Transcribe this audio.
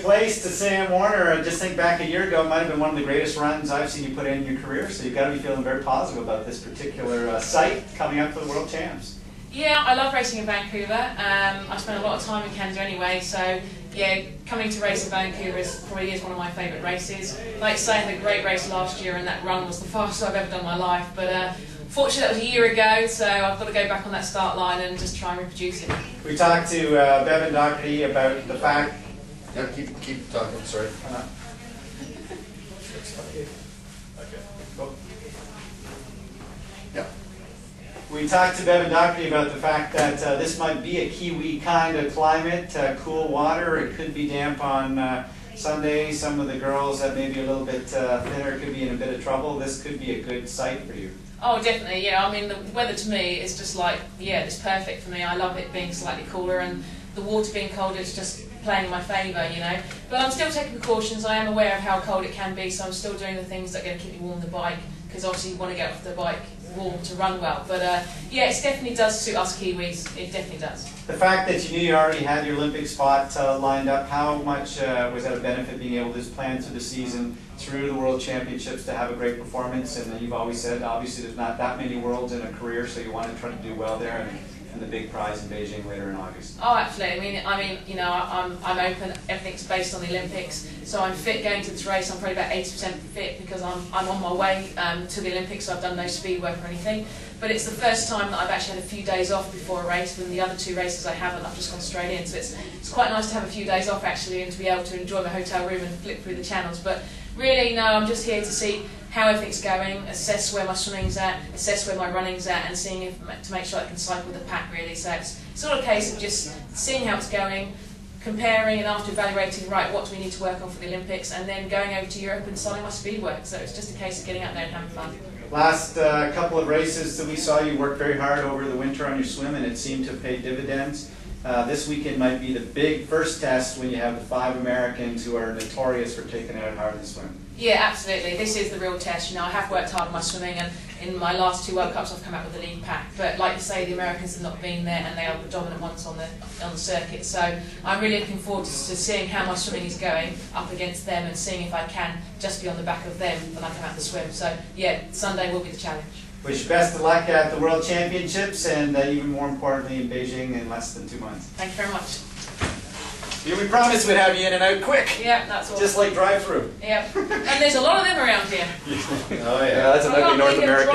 Place to Sam Warner. I just think back a year ago, it might have been one of the greatest runs I've seen you put in your career, so you've got to be feeling very positive about this particular site coming up for the World Champs. Yeah, I love racing in Vancouver. I spend a lot of time in Canada anyway, so yeah, coming to race in Vancouver probably is one of my favourite races. Like I say, I had a great race last year and that run was the fastest I've ever done in my life, but fortunately that was a year ago, so I've got to go back on that start line and just try and reproduce it. We talked to Bevan Doherty about the fact... Yeah, keep talking, sorry. Okay. Go. Yeah. We talked to Bevan Doherty about the fact that this might be a Kiwi kind of climate, cool water. It could be damp on Sunday. Some of the girls that may be a little bit thinner could be in a bit of trouble. This could be a good site for you. Oh, definitely, yeah. I mean, the weather to me is just like, yeah, it's perfect for me. I love it being slightly cooler, and the water being colder is just playing in my favour, you know. But I'm still taking precautions. I am aware of how cold it can be, so I'm still doing the things that are going to keep me warm on the bike, because obviously you want to get off the bike warm to run well. But yeah, it definitely does suit us Kiwis. It definitely does. The fact that you knew you already had your Olympic spot lined up, how much was that a benefit, being able to just plan through the season, through the World Championships, to have a great performance? And you've always said, obviously, there's not that many Worlds in a career, so you want to try to do well there, and the big prize in Beijing later in August. Oh, absolutely. I mean, you know, I'm open. Everything's based on the Olympics, so I'm fit going to this race. I'm probably about 80% fit because I'm on my way to the Olympics. So I've done no speed work or anything. But it's the first time that I've actually had a few days off before a race. When the other two races I haven't, I've just gone straight in. So it's quite nice to have a few days off actually, and to be able to enjoy my hotel room and flip through the channels. But really, no, I'm just here to see how everything's going, assess where my swimming's at, assess where my running's at, and seeing if, to make sure I can cycle with the pack really. So it's sort of a case of just seeing how it's going, comparing, and after evaluating, right, what do we need to work on for the Olympics, and then going over to Europe and starting my speed work. So it's just a case of getting out there and having fun. Last couple of races that we saw, you worked very hard over the winter on your swim, and it seemed to pay dividends. This weekend might be the big first test when you have the 5 Americans who are notorious for taking it out hard in the swim. Yeah, absolutely. This is the real test. You know, I have worked hard on my swimming, and in my last 2 World Cups I've come out with the lead pack. But like you say, the Americans have not been there, and they are the dominant ones on the circuit. So I'm really looking forward to seeing how my swimming is going up against them, and seeing if I can just be on the back of them when I come out the swim. So yeah, Sunday will be the challenge. Wish you best of luck at the World Championships, and even more importantly in Beijing in less than 2 months. Thank you very much. Yeah, we promised we'd have you in and out quick. Yeah, that's all. Just like drive-through. Yeah, and there's a lot of them around here. Oh yeah, that's a lovely North American.